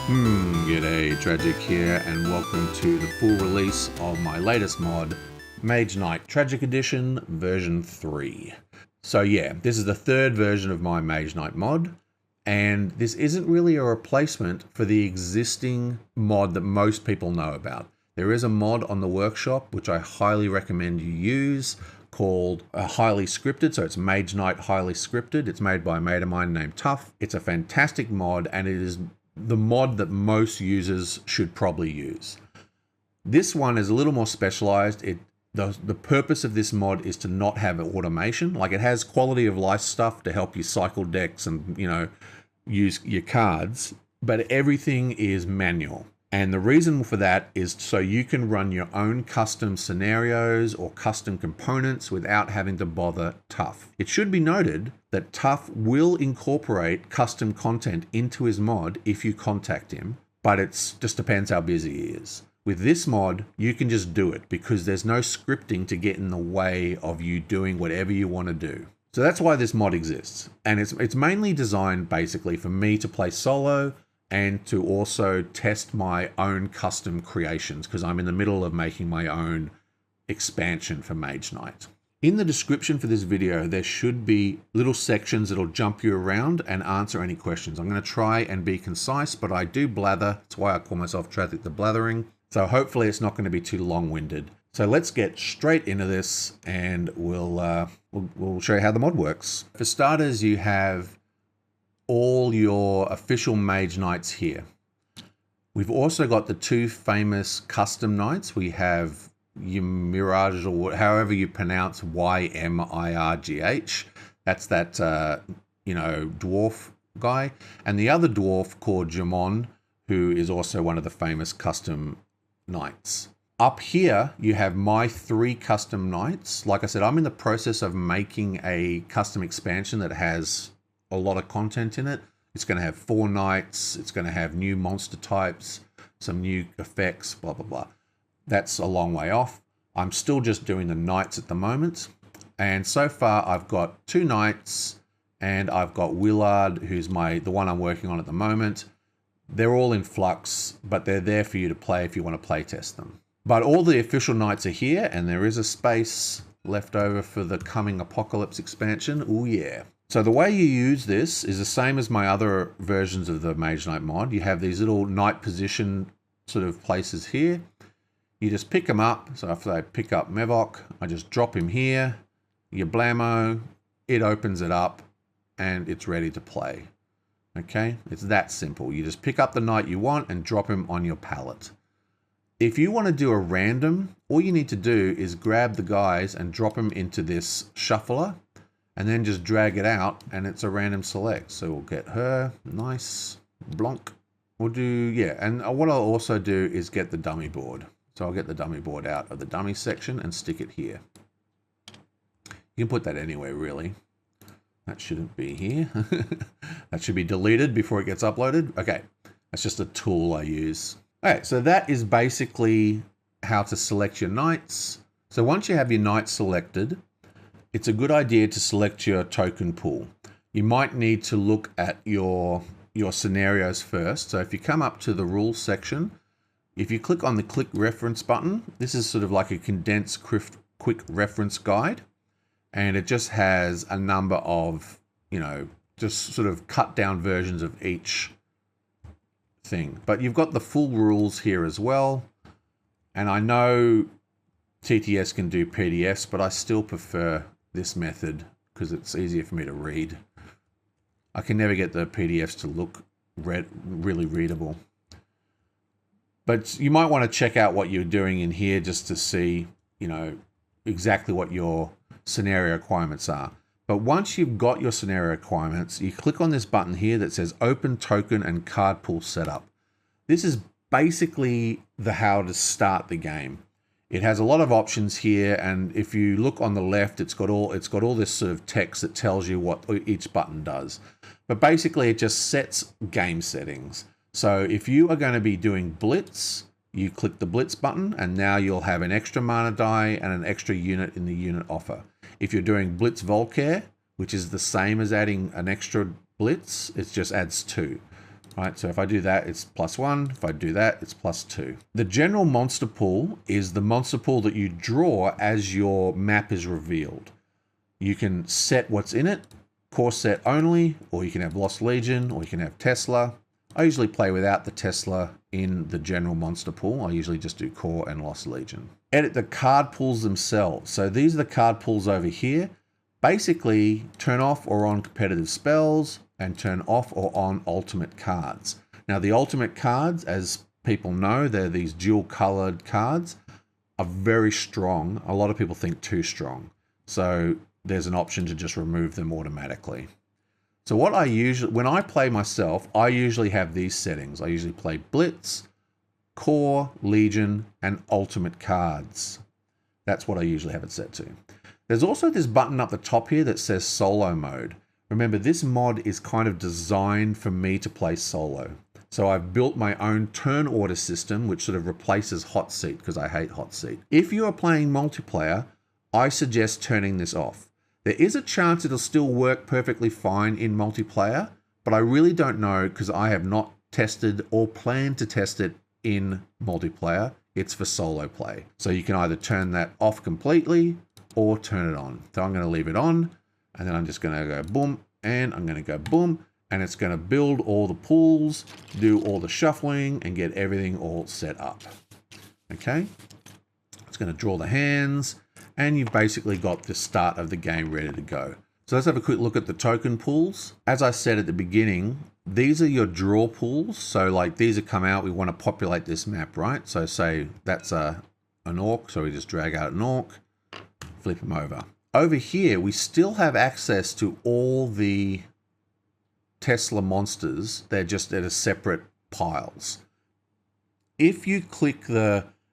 G'day, Tragic here, and welcome to the full release of my latest mod, Mage Knight Tragic Edition version 3. So yeah, this is the third version of my Mage Knight mod, and this isn't really a replacement for the existing mod that most people know about. There is a mod on the workshop which I highly recommend you use called Highly Scripted, so it's Mage Knight Highly Scripted. It's made by a mate of mine named Tuff. It's a fantastic mod, and it is the mod that most users should probably use. This one is a little more specialized. The purpose of this mod is to not have automation. Like, it has quality of life stuff to help you cycle decks and, you know, use your cards, but everything is manual. And the reason for that is so you can run your own custom scenarios or custom components without having to bother Tuff. It should be noted that Tuff will incorporate custom content into his mod if you contact him, but it just depends how busy he is. With this mod, you can just do it because there's no scripting to get in the way of you doing whatever you want to do. So that's why this mod exists. And it's mainly designed basically for me to play solo and to also test my own custom creations because I'm in the middle of making my own expansion for Mage Knight. In the description for this video, there should be little sections that'll jump you around and answer any questions. I'm going to try and be concise, but I do blather. That's why I call myself Tragic the Blathering. So hopefully it's not going to be too long-winded. So let's get straight into this and we'll show you how the mod works. For starters, you have all your official Mage Knights here. We've also got the two famous custom knights. We have Mirage, or however you pronounce YMIRGH. That's that, dwarf guy. And the other dwarf called Jamon, who is also one of the famous custom knights. Up here, you have my 3 custom knights. Like I said, I'm in the process of making a custom expansion that has a lot of content in it. It's going to have 4 knights. It's going to have new monster types, some new effects, blah, blah, blah. That's a long way off. I'm still just doing the knights at the moment. And so far I've got 2 knights and I've got Willard, who's the one I'm working on at the moment. They're all in flux, but they're there for you to play if you want to play test them. But all the official knights are here and there is a space left over for the coming Apocalypse expansion. Oh yeah. So the way you use this is the same as my other versions of the Mage Knight mod. You have these little knight position sort of places here. You just pick them up. So after I pick up Mevok, I just drop him here. You blammo, it opens it up and it's ready to play. Okay, it's that simple. You just pick up the knight you want and drop him on your palette. If you want to do a random, all you need to do is grab the guys and drop them into this shuffler and then just drag it out and it's a random select. So we'll get her, nice, blonk. We'll do, yeah, and what I'll also do is get the dummy board. So I'll get the dummy board out of the dummy section and stick it here. You can put that anywhere really. That shouldn't be here. That should be deleted before it gets uploaded. Okay, that's just a tool I use. Okay, so that is basically how to select your knights. So once you have your knights selected, it's a good idea to select your token pool. You might need to look at your scenarios first. So if you come up to the rules section, if you click on the click reference button, this is sort of like a condensed quick reference guide. And it just has a number of, just sort of cut down versions of each thing. But you've got the full rules here as well. And I know TTS can do PDFs, but I still prefer this method because it's easier for me to read. I can never get the PDFs to look really readable. But you might want to check out what you're doing in here just to see, exactly what your scenario requirements are. But once you've got your scenario requirements, you click on this button here that says Open Token and Card Pool Setup. This is basically how to start the game. It has a lot of options here, and if you look on the left, it's got all this sort of text that tells you what each button does. But basically, it just sets game settings. So if you are going to be doing Blitz, you click the Blitz button, and now you'll have an extra mana die and an extra unit in the unit offer. If you're doing Blitz Volkare, which is the same as adding an extra Blitz, it just adds 2. right? So if I do that, it's +1. If I do that, it's +2. The general monster pool is the monster pool that you draw as your map is revealed. You can set what's in it, core set only, or you can have Lost Legion, or you can have Tesla. I usually play without the Tesla in the general monster pool. I usually just do core and Lost Legion. Edit the card pools themselves. So these are the card pools over here. Basically, turn off or on competitive spells and turn off or on ultimate cards. Now the ultimate cards, as people know, they're these dual colored cards, are very strong. A lot of people think too strong. So there's an option to just remove them automatically. So what I usually, when I play myself, I usually have these settings. I usually play Blitz, Core, Legion, and Ultimate cards. That's what I usually have it set to. There's also this button up the top here that says Solo Mode. Remember, this mod is kind of designed for me to play solo. So I've built my own turn order system, which sort of replaces Hot Seat because I hate Hot Seat. If you are playing multiplayer, I suggest turning this off. There is a chance it'll still work perfectly fine in multiplayer, but I really don't know because I have not tested or planned to test it in multiplayer. It's for solo play. So you can either turn that off completely or turn it on. So I'm going to leave it on, and then I'm just going to go boom, and I'm going to go boom, and it's going to build all the pools, do all the shuffling, and get everything all set up. Okay? It's going to draw the hands, and you've basically got the start of the game ready to go. So let's have a quick look at the token pools. As I said at the beginning, these are your draw pools. So like these have come out, we want to populate this map, right? So say that's an orc, so we just drag out an orc, flip them over. Over here, we still have access to all the Tesla monsters. They're just at a separate piles. If you click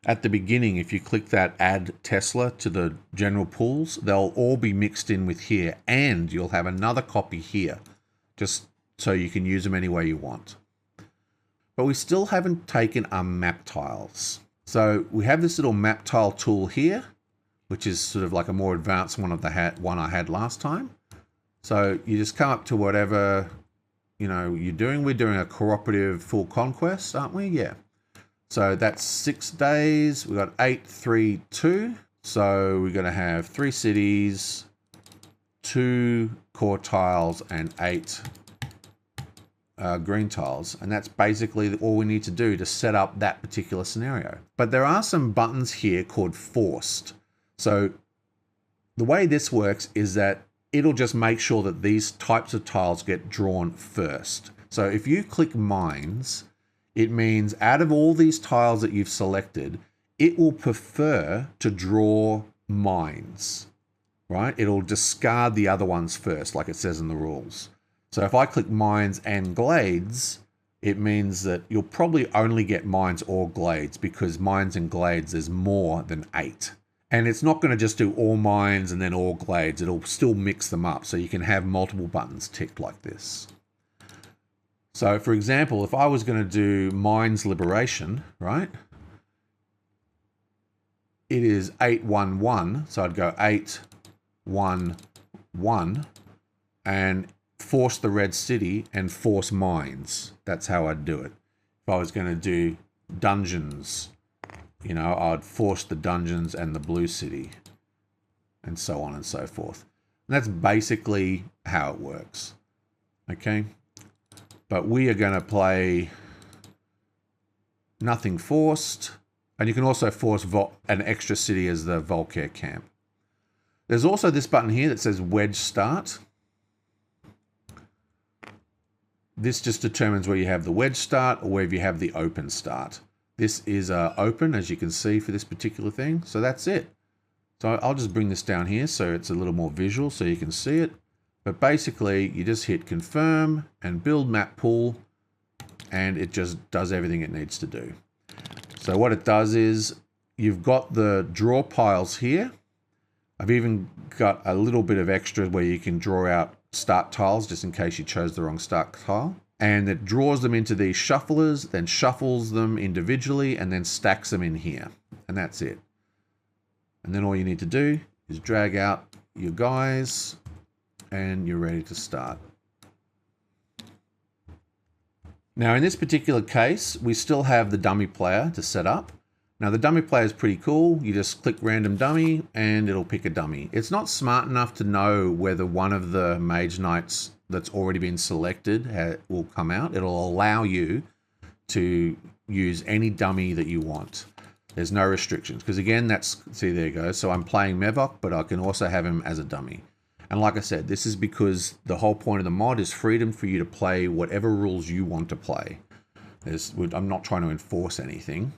at the beginning, if you click that add Tesla to the general pools, they'll all be mixed in with here, and you'll have another copy here, just so you can use them any way you want. But we still haven't taken our map tiles. So we have this little map tile tool here, which is sort of like a more advanced one of the one I had last time. So you just come up to whatever, you're doing. We're doing a cooperative full conquest, aren't we? Yeah. So that's 6 days. We've got 8, 3, 2. So we're going to have 3 cities, 2 core tiles, and 8 green tiles. And that's basically all we need to do to set up that particular scenario. But there are some buttons here called forced. So the way this works is that it'll just make sure that these types of tiles get drawn first. So if you click mines, it means out of all these tiles that you've selected, it will prefer to draw mines, right? It'll discard the other ones first, like it says in the rules. So if I click mines and glades, it means that you'll probably only get mines or glades, because mines and glades is more than 8. And it's not going to just do all mines and then all glades. It'll still mix them up, so you can have multiple buttons ticked like this. So for example, if I was going to do mines liberation, right? It is 811, so I'd go 811 and force the red city and force mines. That's how I'd do it. If I was going to do dungeons, I'd force the dungeons and the blue city, and so on and so forth. And that's basically how it works. Okay? But we are going to play nothing forced. And you can also force an extra city as the Volkare camp. There's also this button here that says wedge start. This just determines where you have the wedge start or where you have the open start. This is open, as you can see, for this particular thing. So that's it. So I'll just bring this down here so it's a little more visual so you can see it. But basically, you just hit confirm and build map pool, and it just does everything it needs to do. So what it does is you've got the draw piles here. I've even got a little bit of extra where you can draw out start tiles just in case you chose the wrong start tile. And it draws them into these shufflers, then shuffles them individually, and then stacks them in here. And that's it. And then all you need to do is drag out your guys, and you're ready to start. Now in this particular case, we still have the dummy player to set up. Now the dummy player is pretty cool. You just click random dummy and it'll pick a dummy. It's not smart enough to know whether one of the mage knights that's already been selected will come out. It'll allow you to use any dummy that you want. There's no restrictions because again, see, there you go. So I'm playing Mevok, but I can also have him as a dummy. And like I said, this is because the whole point of the mod is freedom for you to play whatever rules you want to play. I'm not trying to enforce anything.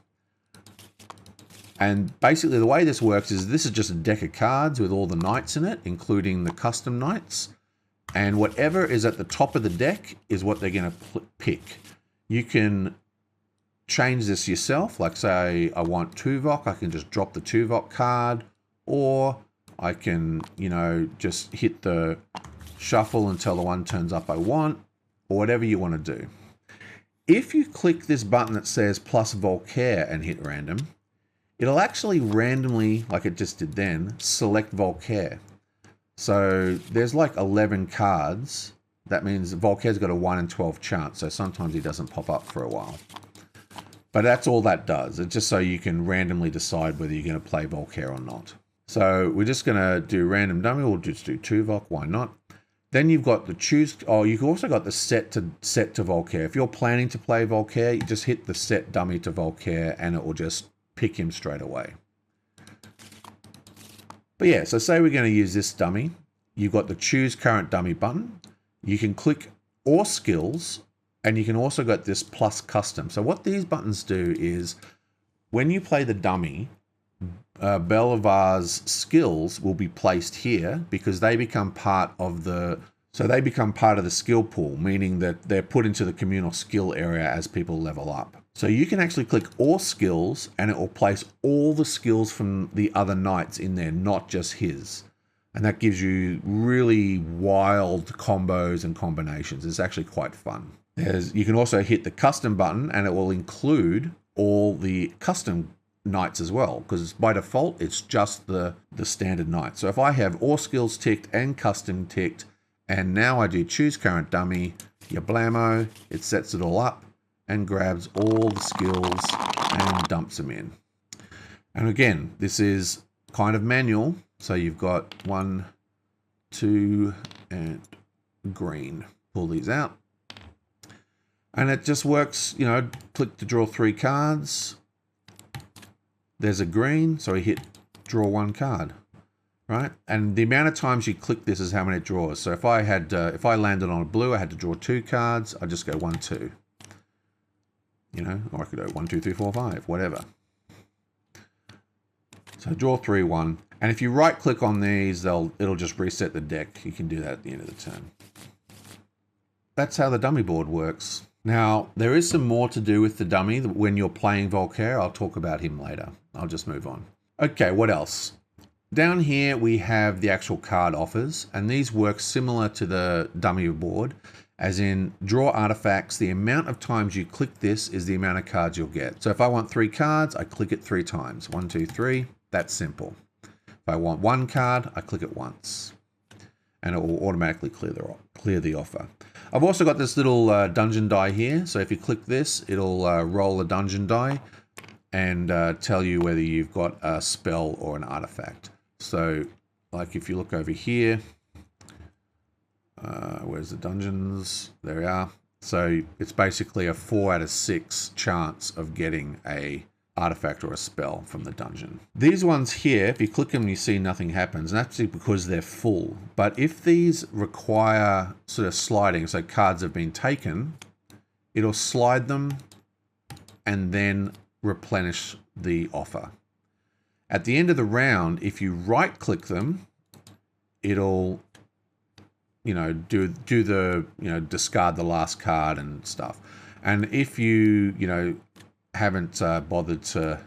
And basically the way this works is this is just a deck of cards with all the knights in it, including the custom knights. And whatever is at the top of the deck is what they're going to pick. You can change this yourself. Like say I want Tuvok, I can just drop the Tuvok card, or I can, you know, just hit the shuffle until the one turns up I want, or whatever you want to do. If you click this button that says plus Volkare and hit random, it'll actually randomly, like it just did then, select Volkare. So there's like 11 cards. That means Volkare's got a 1 in 12 chance, so sometimes he doesn't pop up for a while. But that's all that does. It's just so you can randomly decide whether you're going to play Volkare or not. So we're just going to do random dummy. We'll just do Tuvok. Why not? Then you've got the choose. Oh, you've also got the set to Volkare. If you're planning to play Volkare, you just hit the set dummy to Volkare and it will just pick him straight away. But yeah, so say we're going to use this dummy. You've got the choose current dummy button. You can click or skills, and you can also get this plus custom. So what these buttons do is when you play the dummy, Belivar's skills will be placed here because they become part of the skill pool, meaning that they're put into the communal skill area as people level up. So you can actually click all skills and it will place all the skills from the other knights in there, not just his. And that gives you really wild combos and combinations. It's actually quite fun. You can also hit the custom button and it will include all the custom knights as well, because by default it's just the standard knight. So if I have all skills ticked and custom ticked, and now I do choose current dummy, ya blammo, it sets it all up and grabs all the skills and dumps them in. And again, this is kind of manual. So you've got 1, 2, and green. Pull these out. And it just works, you know, click to draw 3 cards. There's a green, so we hit draw 1 card, right? And the amount of times you click this is how many it draws. So if I landed on a blue, I had to draw 2 cards. I just go 1, 2. You know, or I could go 1, 2, 3, 4, 5, whatever. So draw 3, 1. And if you right click on these, it'll just reset the deck. You can do that at the end of the turn. That's how the dummy board works. Now, there is some more to do with the dummy when you're playing Volkare. I'll talk about him later. I'll just move on. Okay, what else? Down here, we have the actual card offers, and these work similar to the dummy board, as in draw artifacts. The amount of times you click this is the amount of cards you'll get. So if I want 3 cards, I click it 3 times. 1, 2, 3, that's simple. If I want 1 card, I click it once, and it will automatically clear the offer. I've also got this little dungeon die here. So if you click this, it'll roll a dungeon die and tell you whether you've got a spell or an artifact. So like if you look over here, where's the dungeons? There we are. So it's basically a 4 out of 6 chance of getting a artifact or a spell from the dungeon. These ones here, if you click them, you see nothing happens, and that's because they're full. But if these require sort of sliding, so cards have been taken, it'll slide them and then replenish the offer. At the end of the round, if you right click them, it'll, you know, do the, you know, discard the last card and stuff. And if you haven't bothered to,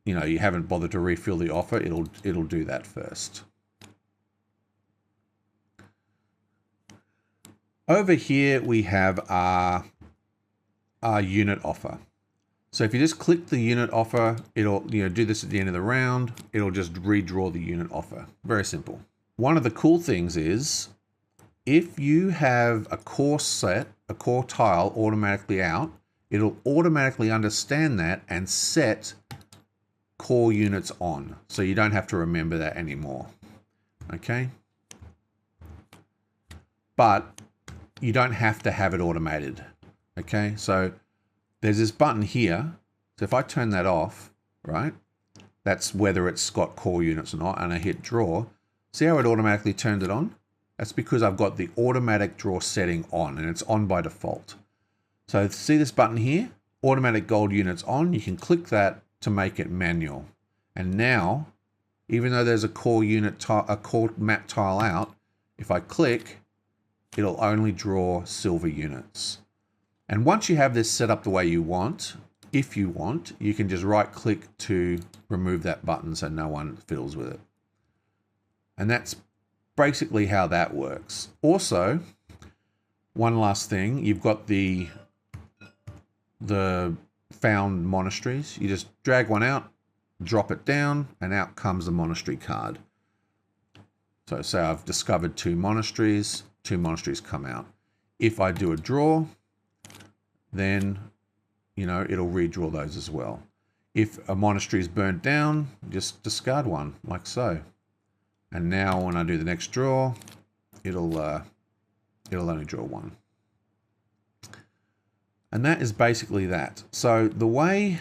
you haven't bothered to refill the offer, it'll do that first. Over here we have our unit offer. So if you just click the unit offer, it'll do this at the end of the round. It'll just redraw the unit offer. Very simple. One of the cool things is, if you have a core set, a core tile automatically out, it'll automatically understand that and set core units on. So you don't have to remember that anymore. Okay? But you don't have to have it automated. Okay? So there's this button here. So if I turn that off, right? That's whether it's got core units or not, and I hit draw. See how it automatically turned it on? That's because I've got the automatic draw setting on, and it's on by default. So see this button here? Automatic gold units on. You can click that to make it manual. And now, even though there's a core unit, a core map tile out, if I click, it'll only draw silver units. And once you have this set up the way you want, if you want, you can just right click to remove that button so no one fiddles with it. And that's basically how that works. Also, one last thing, you've got the found monasteries. You just drag one out, drop it down, and out comes the monastery card. So say I've discovered 2 monasteries come out. If I do a draw, then, you know, it'll redraw those as well. If a monastery is burnt down, just discard one, like so. And now when I do the next draw, it'll only draw 1. And that is basically that. So the way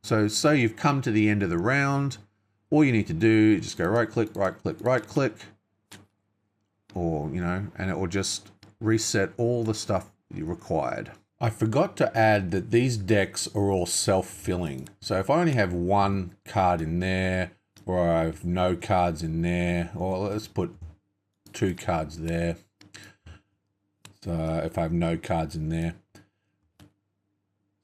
so you've come to the end of the round. All you need to do is just go right click, right click, right click, or, you know, and it will just reset all the stuff you required. I forgot to add that these decks are all self-filling. So if I only have 1 card in there, or I have no cards in there, or let's put 2 cards there. So if I have no cards in there.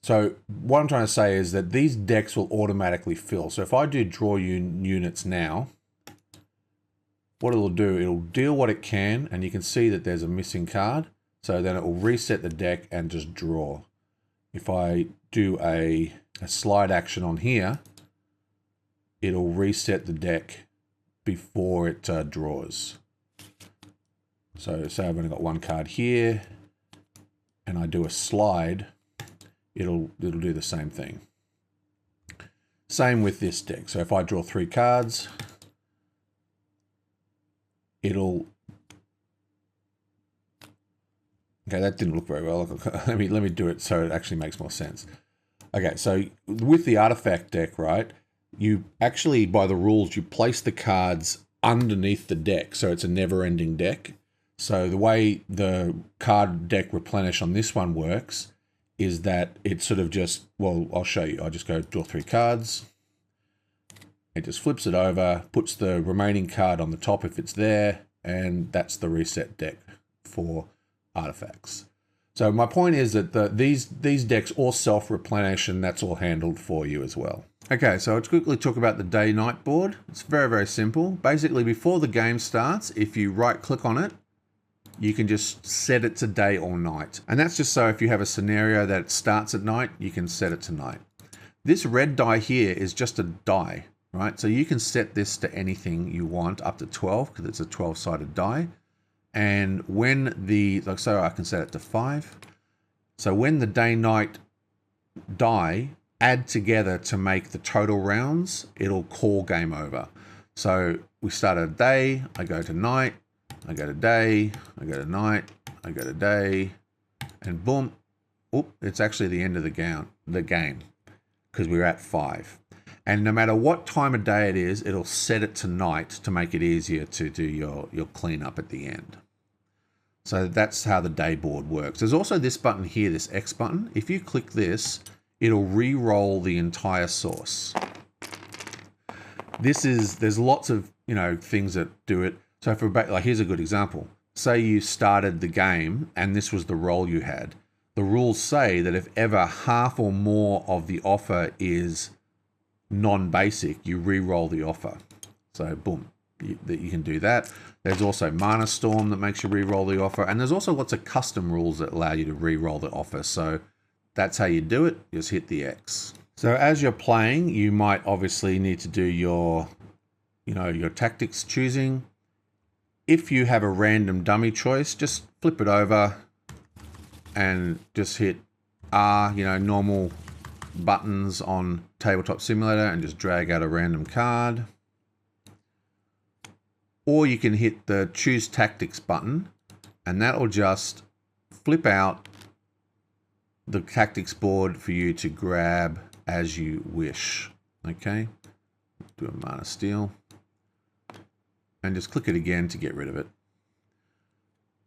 So what I'm trying to say is that these decks will automatically fill. So if I do draw units now, what it'll do, it'll deal what it can, and you can see that there's a missing card. So then it will reset the deck and just draw. If I do a slide action on here, it'll reset the deck before it draws. So say I've only got 1 card here, and I do a slide, it'll do the same thing. Same with this deck. So if I draw 3 cards, it'll... Okay, that didn't look very well. Let me do it so it actually makes more sense. Okay, so with the artifact deck, right, you actually, by the rules, you place the cards underneath the deck, so it's a never-ending deck. So the way the card deck replenish on this one works is that it sort of just, well, I'll show you. I'll just go draw 3 cards. It just flips it over, puts the remaining card on the top if it's there, and that's the reset deck for artifacts. So my point is that these decks all self-replenish, and that's all handled for you as well. Okay, so let's quickly talk about the day-night board. It's very, very simple. Basically, before the game starts, if you right-click on it, you can just set it to day or night. And that's just so if you have a scenario that starts at night, you can set it to night. This red die here is just a die, right? So you can set this to anything you want, up to 12, because it's a 12-sided die. And when like so I can set it to 5. So when the day-night die add together to make the total rounds, it'll call game over. So we start at day, I go to night, I go to day, I go to night, I go to day, and boom, oop, it's actually the end of the game, because we're at 5. And no matter what time of day it is, it'll set it to night to make it easier to do your cleanup at the end. So that's how the day board works. There's also this button here, this X button. If you click this, it'll re-roll the entire source. There's lots of, you know, things that do it. So like, here's a good example. Say you started the game and this was the role you had. The rules say that if ever half or more of the offer is non-basic, you re-roll the offer. So boom, you can do that. There's also Mana Storm that makes you re-roll the offer. And there's also lots of custom rules that allow you to re-roll the offer. So that's how you do it. Just hit the X. So as you're playing, you might obviously need to do your, your tactics choosing. If you have a random dummy choice, just flip it over and just hit R, normal buttons on Tabletop Simulator, and just drag out a random card. Or you can hit the Choose Tactics button, and that'll just flip out the tactics board for you to grab as you wish. Okay, do a Mana Steel, and just click it again to get rid of it.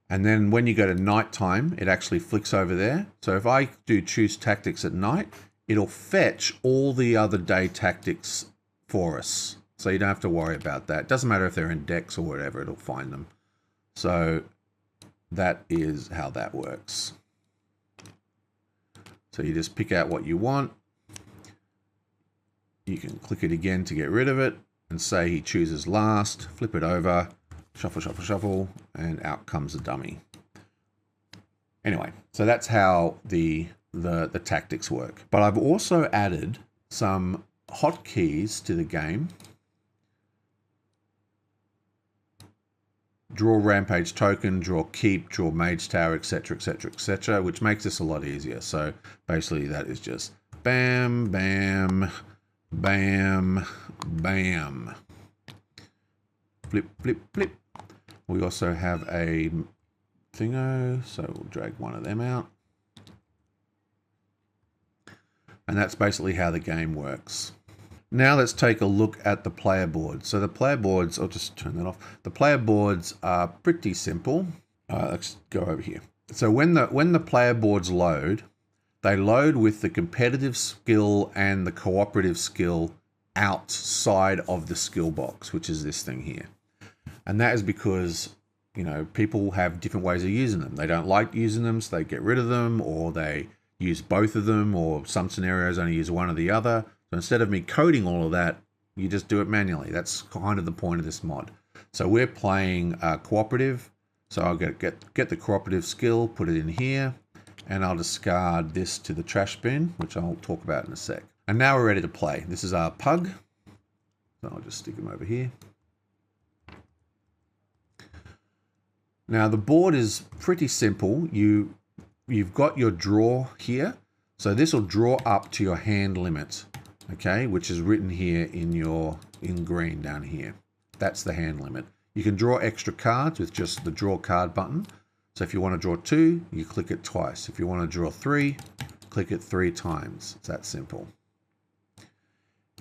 And then when you go to nighttime, it actually flicks over there. So if I do Choose Tactics at night, it'll fetch all the other day tactics for us. So you don't have to worry about that. It doesn't matter if they're in decks or whatever, it'll find them. So that is how that works. So you just pick out what you want. You can click it again to get rid of it, and say he chooses last, flip it over, shuffle, shuffle, shuffle, and out comes a dummy. Anyway, so that's how the tactics work. But I've also added some hotkeys to the game. Draw Rampage token, draw Keep, draw Mage Tower, etc., etc., etc., which makes this a lot easier. So basically that is just bam, bam, bam, bam. Flip, flip, flip. We also have a thingo, so we'll drag one of them out. And that's basically how the game works. Now let's take a look at the player board. So the player boards, I'll just turn that off. The player boards are pretty simple. Let's go over here. So when the player boards load, they load with the competitive skill and the cooperative skill outside of the skill box, which is this thing here. And that is because, people have different ways of using them. They don't like using them, so they get rid of them, or they use both of them, or some scenarios only use one or the other. So instead of me coding all of that, you just do it manually. That's kind of the point of this mod. So we're playing cooperative. So I'll get the cooperative skill, put it in here, and I'll discard this to the trash bin, which I'll talk about in a sec. And now we're ready to play. This is our pug. So I'll just stick him over here. Now the board is pretty simple. You've got your draw here. So this will draw up to your hand limit, okay, which is written here in green down here. That's the hand limit. You can draw extra cards with just the draw card button. So if you want to draw 2, you click it twice. If you want to draw 3, click it 3 times. It's that simple.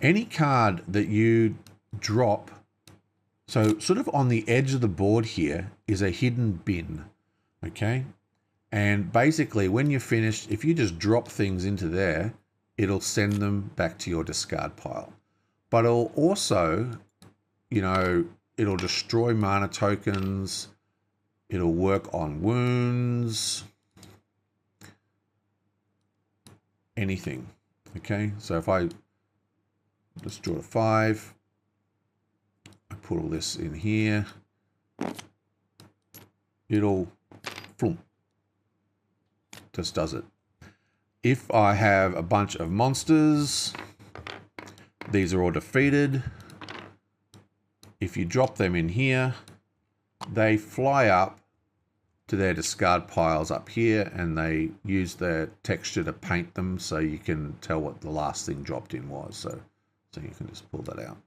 Any card that you drop, so sort of on the edge of the board here is a hidden bin, okay? And basically when you're finished, if you just drop things into there, it'll send them back to your discard pile. But it'll also, it'll destroy mana tokens. It'll work on wounds. Anything, okay? So if I just draw a 5, I put all this in here, it'll floom. Just does it. If I have a bunch of monsters, these are all defeated. If you drop them in here, they fly up to their discard piles up here, and they use their texture to paint them so you can tell what the last thing dropped in was. So you can just pull that out.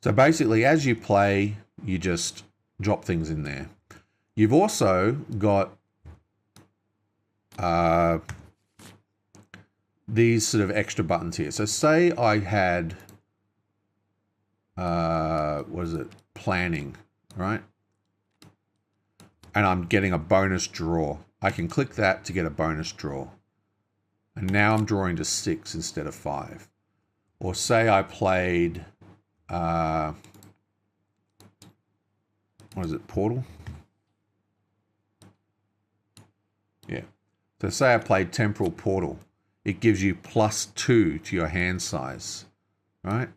So basically, as you play, you just drop things in there. You've also got these sort of extra buttons here. So say I had, planning, right? And I'm getting a bonus draw. I can click that to get a bonus draw. And now I'm drawing to 6 instead of 5. Or say I played, Portal? Yeah. So say I played Temporal Portal. It gives you +2 to your hand size, right?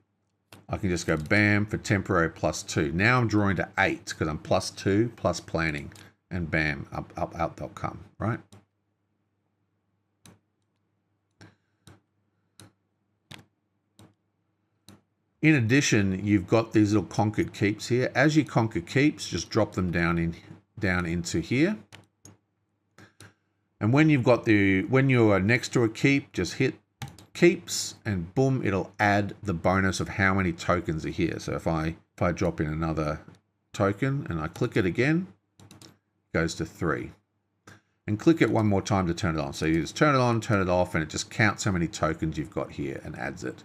I can just go bam for temporary +2. Now I'm drawing to 8 because I'm +2 plus planning, and bam, out they'll come, right? In addition, you've got these little conquered keeps here. As you conquer keeps, just drop them down into here. And when you're next to a keep, just hit keeps and boom, it'll add the bonus of how many tokens are here. So if I drop in another token and I click it again, it goes to 3. And click it one more time to turn it on. So you just turn it on, turn it off, and it just counts how many tokens you've got here and adds it.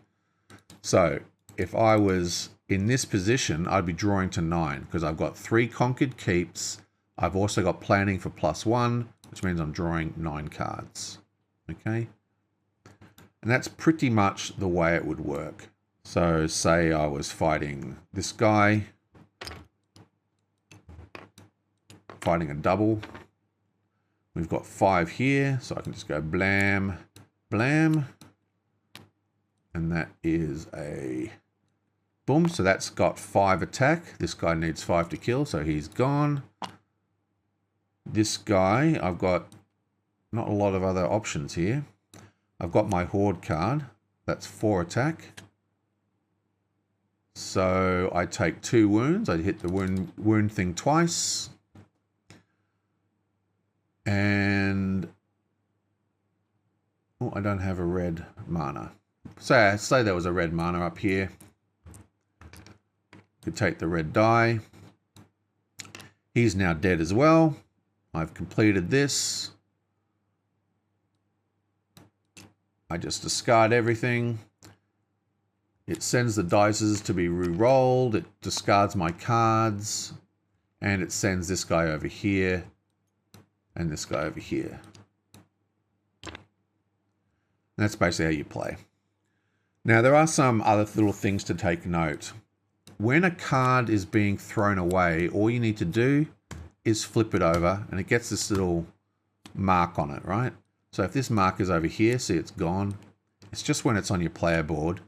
So if I was in this position, I'd be drawing to 9 because I've got 3 conquered keeps. I've also got planning for +1, which means I'm drawing 9 cards. Okay. And that's pretty much the way it would work. So say I was fighting this guy, fighting a double. We've got 5 here, so I can just go blam, blam. And that is a boom. So that's got 5 attack. This guy needs 5 to kill, so he's gone. This guy, I've got not a lot of other options here. I've got my Horde card. That's 4 attack. So I take 2 wounds. I hit the wound thing twice. And oh, I don't have a red mana. So say there was a red mana up here. Could take the red die. He's now dead as well. I've completed this. I just discard everything. It sends the dices to be re-rolled. It discards my cards. And it sends this guy over here. And this guy over here. And that's basically how you play. Now, there are some other little things to take note. When a card is being thrown away, all you need to do is flip it over, and it gets this little mark on it, right? So if this mark is over here, see it's gone. It's just when it's on your player board.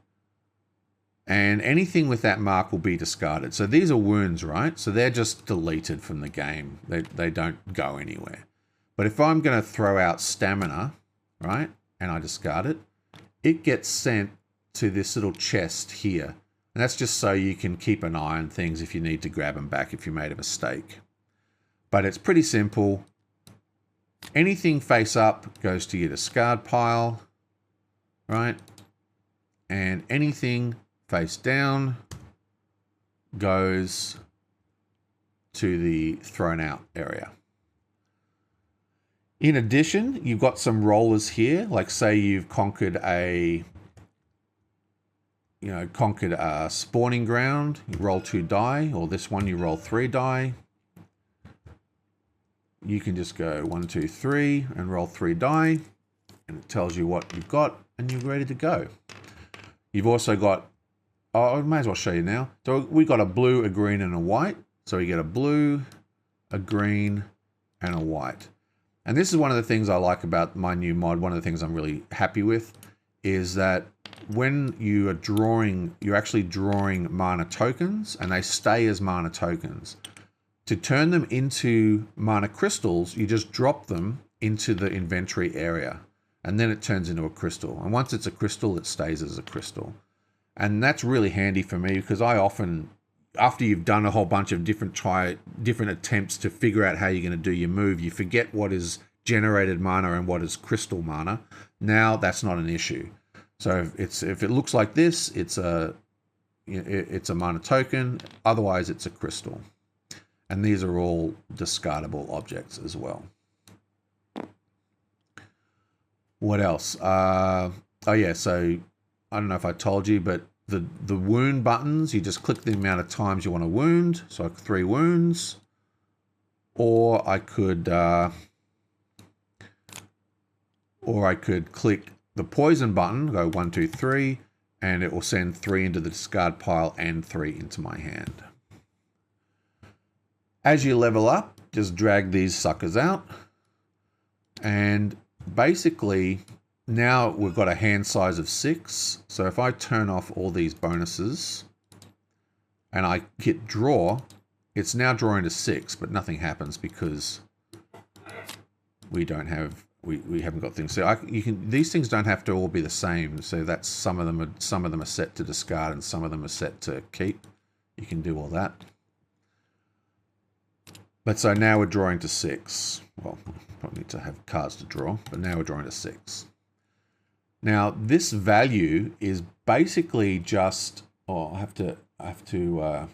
And anything with that mark will be discarded. So these are wounds, right? So they're just deleted from the game. They don't go anywhere. But if I'm going to throw out stamina, right, and I discard it, it gets sent to this little chest here. And that's just so you can keep an eye on things if you need to grab them back if you made a mistake. But it's pretty simple. Anything face up goes to your discard pile, right? And anything face down goes to the thrown out area. In addition, you've got some rollers here. Like say you've conquered a spawning ground. You roll 2 die, or this one you roll 3 die. You can just go 1, 2, 3 and roll 3 die, and it tells you what you've got, and you're ready to go. You've also got, I may as well show you now. So we got a blue, a green, and a white. So you get a blue, a green, and a white. And this is one of the things I like about my new mod. One of the things I'm really happy with is that when you are drawing, you're actually drawing mana tokens, and they stay as mana tokens. To turn them into mana crystals, you just drop them into the inventory area, and then it turns into a crystal. And once it's a crystal, it stays as a crystal. And that's really handy for me because I often, after you've done a whole bunch of different attempts to figure out how you're going to do your move, you forget what is generated mana and what is crystal mana. Now that's not an issue. So if it looks like this, it's a mana token. Otherwise, it's a crystal. And these are all discardable objects as well. What else? Oh yeah, so I don't know if I told you, but the wound buttons, you just click the amount of times you want to wound. So 3 wounds. Or I could click the poison button, go 1, 2, 3, and it will send 3 into the discard pile and 3 into my hand. As you level up, just drag these suckers out. And basically, now we've got a hand size of 6. So if I turn off all these bonuses and I hit draw, it's now drawing to 6, but nothing happens because we don't have, we haven't got things. So these things don't have to all be the same. So that's some of them are set to discard and some of them are set to keep. You can do all that. But so now we're drawing to 6. Well, probably need to have cards to draw, but now we're drawing to 6. Now this value is basically just, I have to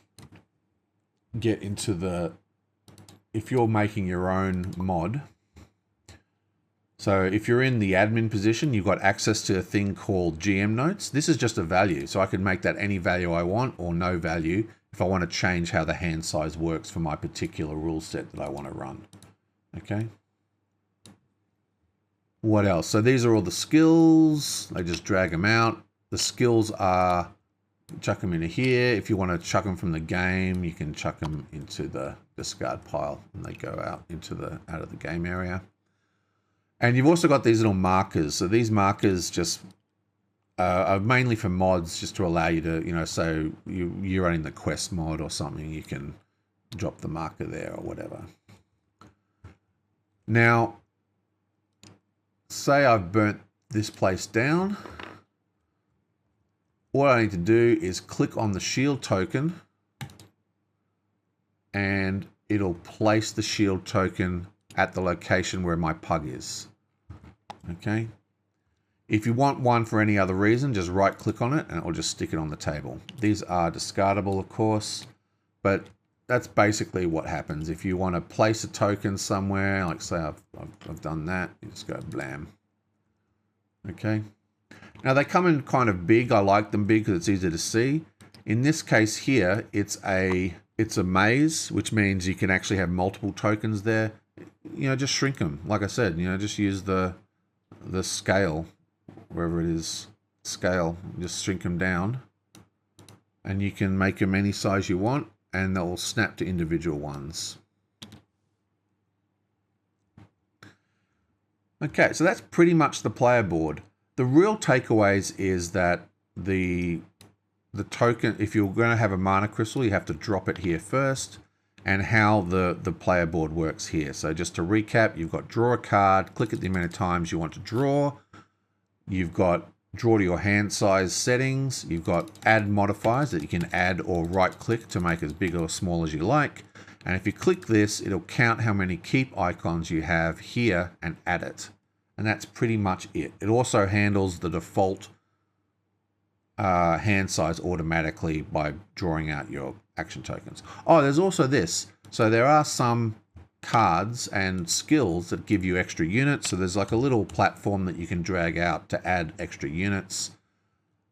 get into the, if you're making your own mod. So if you're in the admin position, you've got access to a thing called GM notes. This is just a value. So I can make that any value I want or no value if I want to change how the hand size works for my particular rule set that I want to run. Okay. What else? So these are all the skills. I just drag them out. The skills are, chuck them into here. If you want to chuck them from the game, you can chuck them into the discard pile and they go out of the game area. And you've also got these little markers. So these markers just are mainly for mods, just to allow you to, you know, so you're running the quest mod or something, you can drop the marker there or whatever. Now, say I've burnt this place down. What I need to do is click on the shield token and it'll place the shield token at the location where my pug is. Okay. If you want one for any other reason, just right click on it and it will just stick it on the table. These are discardable, of course, but that's basically what happens. If you want to place a token somewhere, like say I've done that, you just go blam. Okay. Now they come in kind of big. I like them big because it's easy to see. In this case here, it's a maze, which means you can actually have multiple tokens there. You know, just shrink them. Like I said, you know, just use the scale, wherever it is, scale, just shrink them down. And you can make them any size you want, and they'll snap to individual ones. Okay, so that's pretty much the player board. The real takeaways is that the token, if you're going to have a mana crystal, you have to drop it here first, and how the player board works here. So just to recap, you've got draw a card, click at the amount of times you want to draw. You've got draw to your hand size settings. You've got add modifiers that you can add or right click to make as big or small as you like. And if you click this, it'll count how many keep icons you have here and add it. And that's pretty much it. It also handles the default hand size automatically by drawing out your action tokens. Oh, there's also this. So there are some cards and skills that give you extra units. So there's like a little platform that you can drag out to add extra units.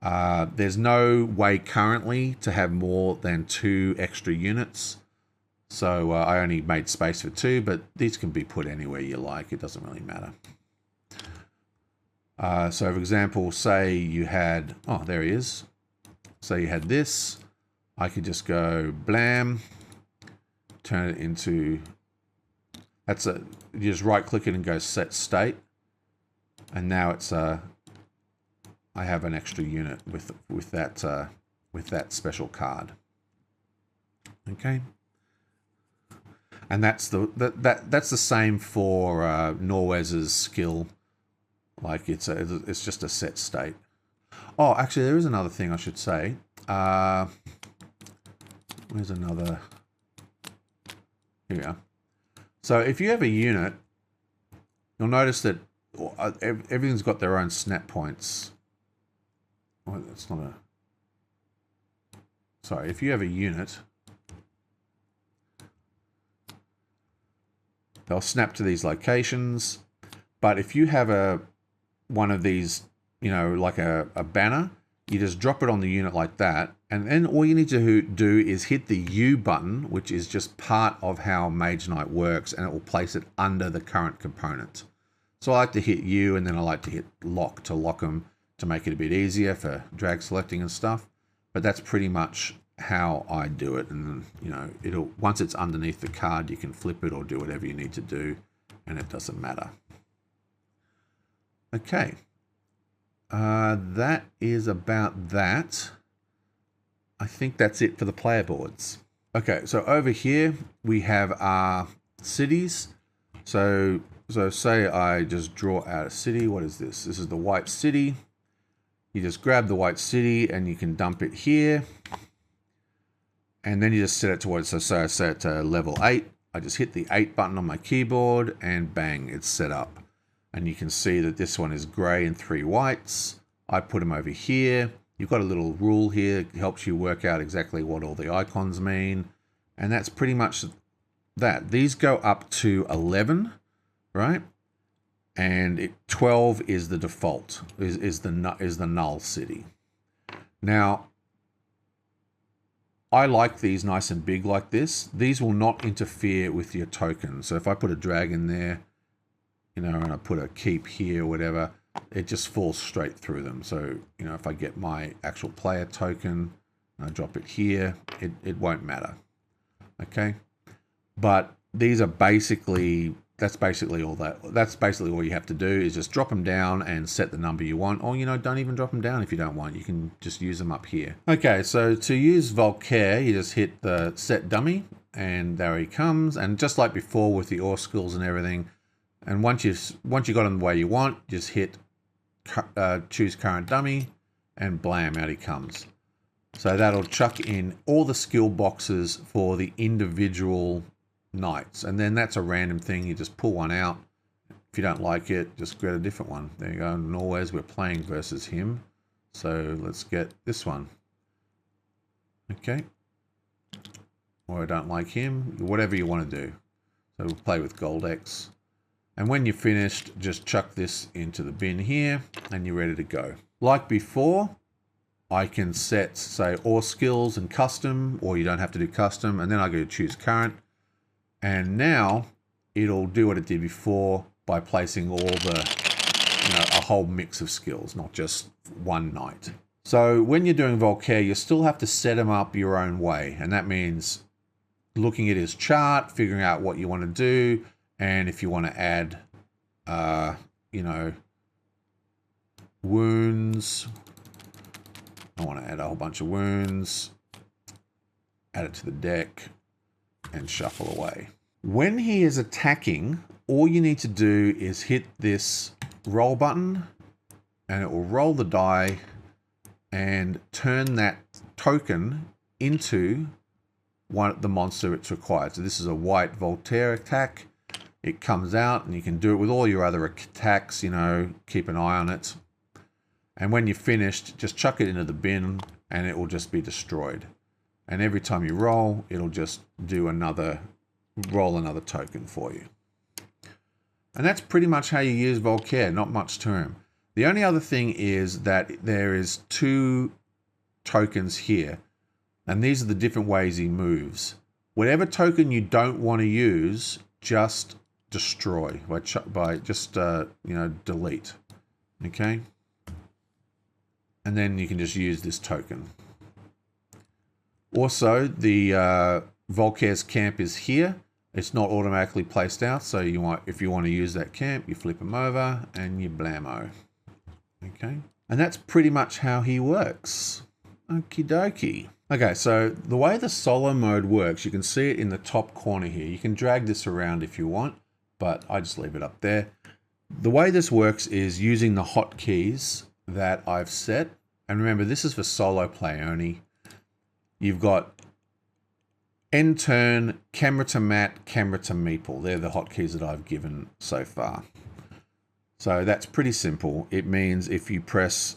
There's no way currently to have more than 2 extra units. So I only made space for 2, but these can be put anywhere you like. It doesn't really matter. So for example, say you had, oh, there he is. So you had this. I could just go blam, turn it into, you just right click it and go set state. And now it's, I have an extra unit with that special card. Okay. And that's the same for Norwez's skill. Like it's just a set state. Oh, actually, there is another thing I should say. Where's another? Here we are. So if you have a unit, you'll notice that everything's got their own snap points. Oh, that's not a. Sorry, if you have a unit, they'll snap to these locations. But if you have one of these, you know, like a banner, you just drop it on the unit like that. And then all you need to do is hit the U button, which is just part of how Mage Knight works, and it will place it under the current component. So I like to hit U, and then I like to hit lock to lock them to make it a bit easier for drag selecting and stuff. But that's pretty much how I do it. And you know, once it's underneath the card, you can flip it or do whatever you need to do, and it doesn't matter. Okay, that is about that. I think that's it for the player boards. Okay, so over here we have our cities. So So say I just draw out a city. What is this? This is the white city. You just grab the white city and you can dump it here. And then you just set it towards, so say I set it to level 8. I just hit the 8 button on my keyboard and bang, it's set up. And you can see that this one is gray and 3 whites. I put them over here. You've got a little rule here. It helps you work out exactly what all the icons mean. And that's pretty much that. These go up to 11, right? And 12 is the default, is the null city. Now, I like these nice and big like this. These will not interfere with your token. So if I put a dragon there, you know, and I put a keep here or whatever, it just falls straight through them. So, you know, if I get my actual player token and I drop it here, it won't matter. Okay. But these are basically, that's basically all you have to do is just drop them down and set the number you want. Or, you know, don't even drop them down if you don't want. You can just use them up here. Okay, so to use Volkare, you just hit the set dummy and there he comes. And just like before with the ore skills and everything, and once you got him the way you want, just hit choose current dummy and blam, out he comes. So that'll chuck in all the skill boxes for the individual knights, and then that's a random thing. You just pull one out. If you don't like it, just get a different one. There you go. And always we're playing versus him, so let's get this one. Okay, or I don't like him, whatever you want to do. So we'll play with Gold X, and when you're finished, just chuck this into the bin here and you're ready to go. Like before, I can set, say, ore skills and custom, or you don't have to do custom, and then I go to choose current. And now it'll do what it did before by placing all the, you know, a whole mix of skills, not just one knight. So when you're doing Volkare, you still have to set him up your own way. And that means looking at his chart, figuring out what you want to do. And if you want to add, you know, wounds, I want to add a whole bunch of wounds, add it to the deck, and shuffle away. When he is attacking, all you need to do is hit this roll button and it will roll the die and turn that token into the monster it's required. So this is a white Volkare attack. It comes out and you can do it with all your other attacks, you know, keep an eye on it. And when you're finished, just chuck it into the bin and it will just be destroyed. And every time you roll, it'll just do roll another token for you. And that's pretty much how you use Volkare, not much to him. The only other thing is that there is 2 tokens here, and these are the different ways he moves. Whatever token you don't want to use, just destroy by just you know, delete. Okay, and then you can just use this token. Also, the Volkare's camp is here. It's not automatically placed out, so if you want to use that camp, you flip him over and you blammo. Okay, and that's pretty much how he works. Okie dokie. Okay, so the way the solo mode works, you can see it in the top corner here. You can drag this around if you want, but I just leave it up there. The way this works is using the hotkeys that I've set. And remember, this is for solo play only. You've got end turn, camera to mat, camera to meeple. They're the hotkeys that I've given so far. So that's pretty simple. It means if you press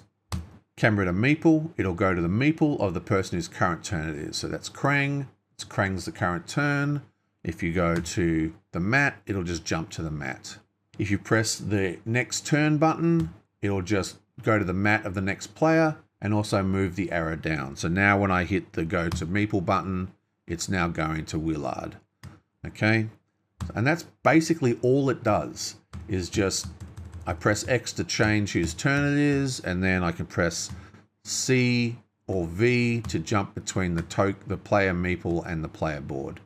camera to meeple, it'll go to the meeple of the person whose current turn it is. So that's Krang. Krang's the current turn. If you go to the mat, it'll just jump to the mat. If you press the next turn button, it'll just go to the mat of the next player and also move the arrow down. So now when I hit the go to meeple button, it's now going to Willard. Okay, and that's basically all it does, is just I press X to change whose turn it is, and then I can press C or V to jump between the player meeple and the player board.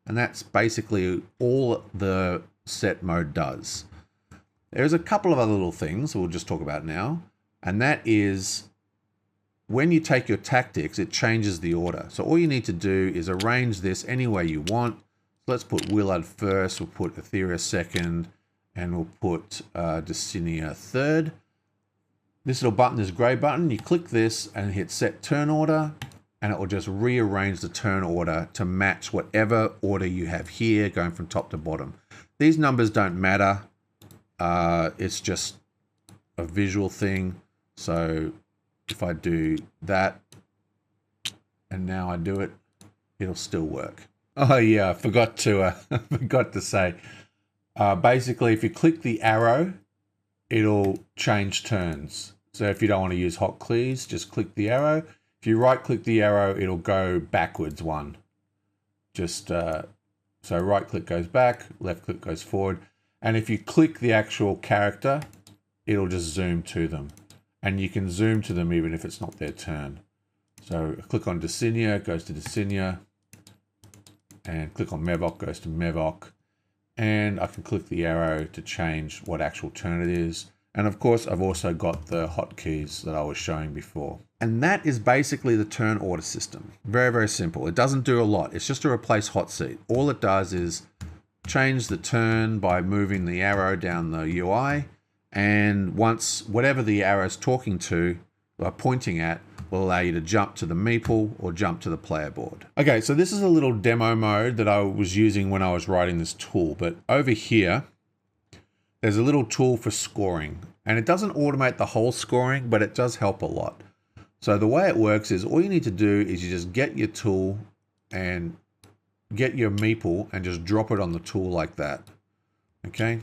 And that's basically all the set mode does. There's a couple of other little things we'll just talk about now, and that is when you take your tactics, it changes the order. So all you need to do is arrange this any way you want. Let's put Willard first, we'll put Etheria second, and we'll put Dicinia third. This little button, this gray button, you click this and hit set turn order, and it will just rearrange the turn order to match whatever order you have here, going from top to bottom. These numbers don't matter. It's just a visual thing. So if I do that, and now I do it, it'll still work. Oh yeah, I forgot to say. Basically, if you click the arrow, it'll change turns. So if you don't want to use HotKeys, just click the arrow. If you right click the arrow, it'll go backwards one. Just so right click goes back, left click goes forward. And if you click the actual character, it'll just zoom to them. And you can zoom to them even if it's not their turn. So click on Dicinia, goes to Dicinia. And click on Mevok, goes to Mevok. And I can click the arrow to change what actual turn it is. And of course, I've also got the hotkeys that I was showing before. And that is basically the turn order system. Very, very simple. It doesn't do a lot. It's just to replace hot seat. All it does is change the turn by moving the arrow down the UI. And once whatever the arrow is talking to or pointing at will allow you to jump to the meeple or jump to the player board. Okay, so this is a little demo mode that I was using when I was writing this tool. But over here, there's a little tool for scoring, and it doesn't automate the whole scoring, but it does help a lot. So the way it works is all you need to do is you just get your tool and get your meeple and just drop it on the tool like that. Okay.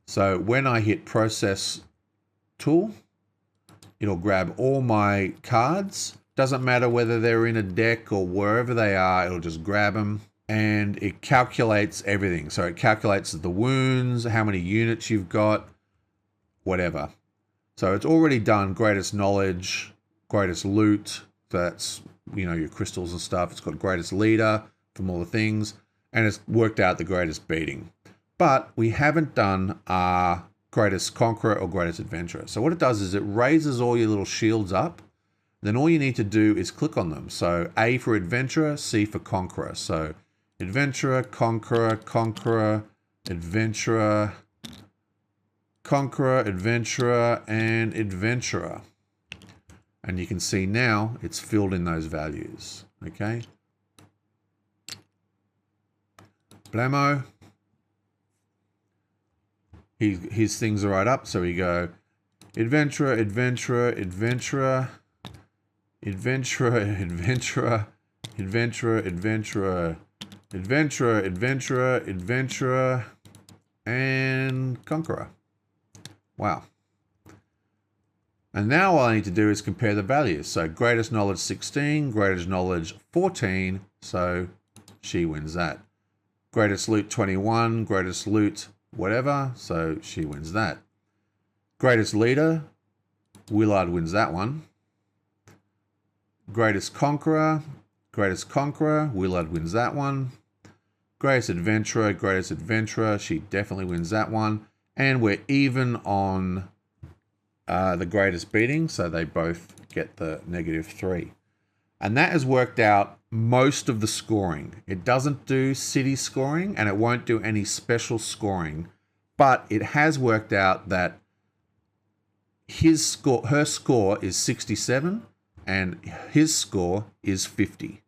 So when I hit process tool, it'll grab all my cards. Doesn't matter whether they're in a deck or wherever they are, it'll just grab them. And it calculates everything. So it calculates the wounds, how many units you've got, whatever. So it's already done greatest knowledge, greatest loot. So that's, you know, your crystals and stuff. It's got greatest leader from all the things. And it's worked out the greatest beating. But we haven't done our greatest conqueror or greatest adventurer. So what it does is it raises all your little shields up. Then all you need to do is click on them. So A for adventurer, C for conqueror. So adventurer, conqueror, conqueror, adventurer, conqueror, adventurer, and adventurer. And you can see now it's filled in those values. Okay. Blamo. His things are right up. So we go adventurer, adventurer, adventurer, adventurer, adventurer, adventurer, adventurer, adventurer, adventurer, adventurer, and conqueror. Wow. And now all I need to do is compare the values. So greatest knowledge 16, greatest knowledge 14, so she wins that. Greatest loot 21, greatest loot whatever, so she wins that. Greatest leader, Willard wins that one. Greatest conqueror, Willard wins that one. Greatest adventurer, she definitely wins that one. And we're even on the greatest beating, so they both get the -3. And that has worked out most of the scoring. It doesn't do city scoring, and it won't do any special scoring, but it has worked out that her score is 67 and his score is 50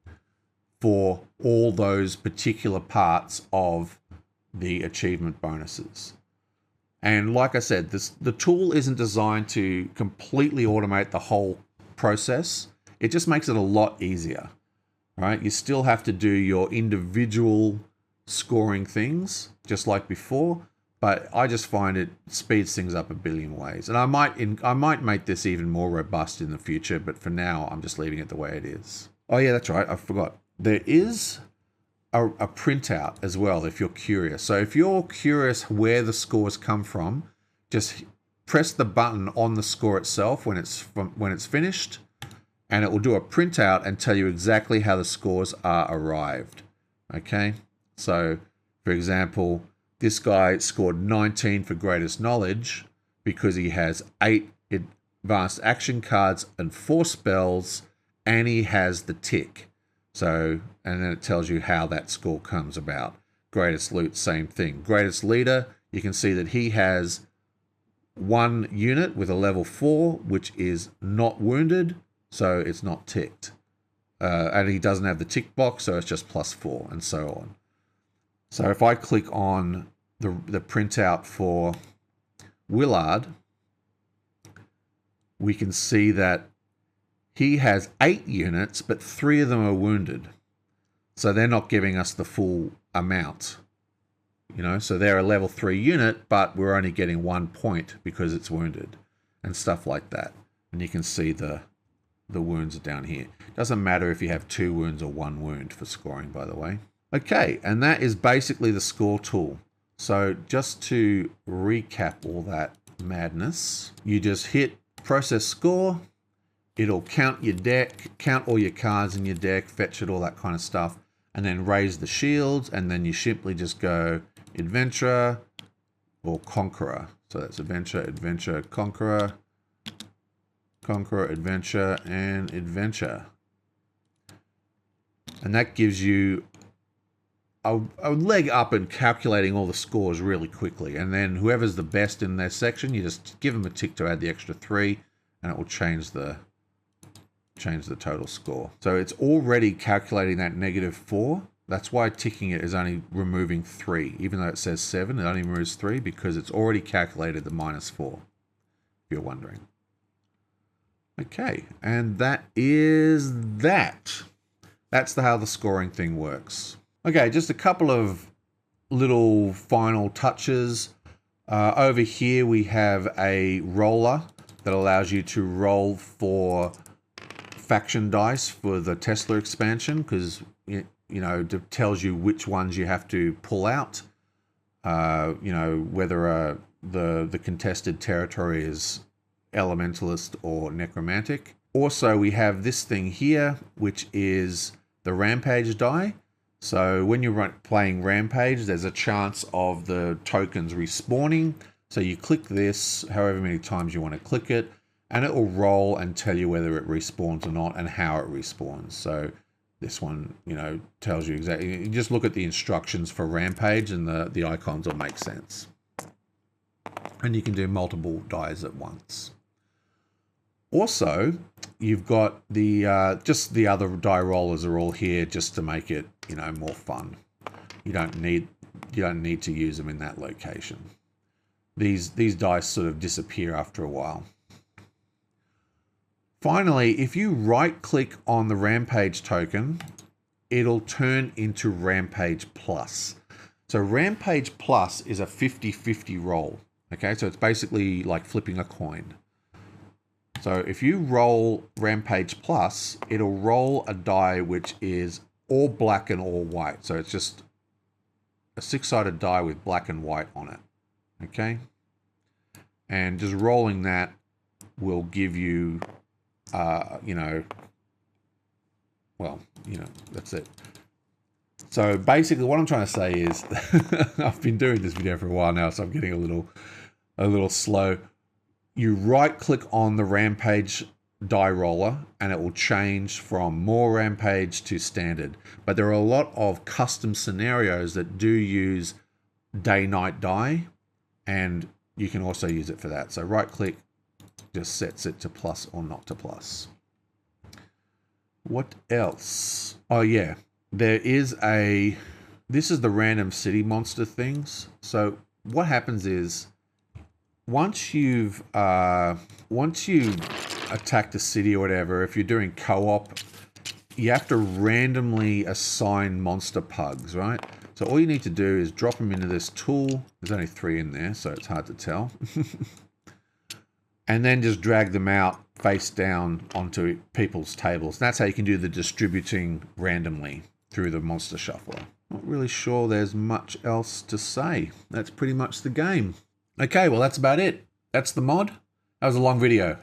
for all those particular parts of the achievement bonuses. And like I said, the tool isn't designed to completely automate the whole process. It just makes it a lot easier, right? You still have to do your individual scoring things just like before, but I just find it speeds things up a billion ways. And I might make this even more robust in the future, but for now, I'm just leaving it the way it is. Oh yeah, that's right. I forgot. There is a printout as well if you're curious. So if you're curious where the scores come from, just press the button on the score itself when it's finished, and it will do a printout and tell you exactly how the scores are arrived. Okay, so for example, this guy scored 19 for greatest knowledge because he has 8 advanced action cards and 4 spells, and he has the tick. So, and then it tells you how that score comes about. Greatest loot, same thing. Greatest leader, you can see that he has one unit with a level 4, which is not wounded, so it's not ticked. And he doesn't have the tick box, so it's just +4, and so on. So if I click on the printout for Willard, we can see that he has 8 units, but 3 of them are wounded. So they're not giving us the full amount. You know, so they're a level 3 unit, but we're only getting 1 point because it's wounded and stuff like that. And you can see the wounds are down here. Doesn't matter if you have 2 wounds or 1 wound for scoring, by the way. Okay, and that is basically the score tool. So just to recap all that madness, you just hit process score. It'll count your deck, count all your cards in your deck, fetch it, all that kind of stuff, and then raise the shields, and then you simply just go Adventurer or Conqueror. So that's Adventure, Adventure, Conqueror, Conqueror, Adventure, and Adventure. And that gives you a leg up in calculating all the scores really quickly. And then whoever's the best in their section, you just give them a tick to add the extra 3, and it will change the total score. So it's already calculating that -4. That's why ticking it is only removing 3. Even though it says 7, it only removes 3 because it's already calculated the -4, if you're wondering. Okay, and that is that. That's how the scoring thing works. Okay, just a couple of little final touches. Over here we have a roller that allows you to roll for faction dice for the Tesla expansion, because you know, it tells you which ones you have to pull out. You know, whether the contested territory is elementalist or necromantic. Also, we have this thing here, which is the Rampage die. So when you're playing Rampage, there's a chance of the tokens respawning. So you click this however many times you want to click it, and it will roll and tell you whether it respawns or not and how it respawns. So this one, you know, tells you exactly. You just look at the instructions for Rampage and the icons will make sense. And you can do multiple dies at once. Also, you've got the just the other die rollers are all here just to make it, you know, more fun. You don't need to use them in that location. These dice sort of disappear after a while. Finally, if you right click on the Rampage token, it'll turn into Rampage Plus. So Rampage Plus is a 50-50 roll. Okay, so it's basically like flipping a coin. So if you roll Rampage Plus, it'll roll a die which is all black and all white. So it's just a 6-sided die with black and white on it. Okay? And just rolling that will give you, you know, well, you know, that's it. So basically what I'm trying to say is, I've been doing this video for a while now, so I'm getting a little slow. You right click on the Rampage die roller and it will change from more Rampage to standard. But there are a lot of custom scenarios that do use day-night die, and you can also use it for that. So right click just sets it to plus or not to plus. What else? Oh yeah, there is this is the random city monster things. So what happens is, once you've attacked a city or whatever, if you're doing co-op, you have to randomly assign monster pugs, right? So all you need to do is drop them into this tool. There's only 3 in there, so it's hard to tell. And then just drag them out face down onto people's tables. That's how you can do the distributing randomly through the monster shuffler. Not really sure there's much else to say. That's pretty much the game. Okay, well, that's about it. That's the mod. That was a long video.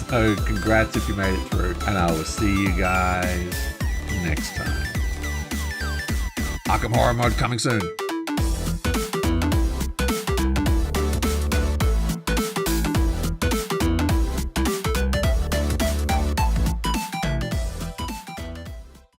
So congrats if you made it through. And I will see you guys next time. Arkham Horror Mod coming soon.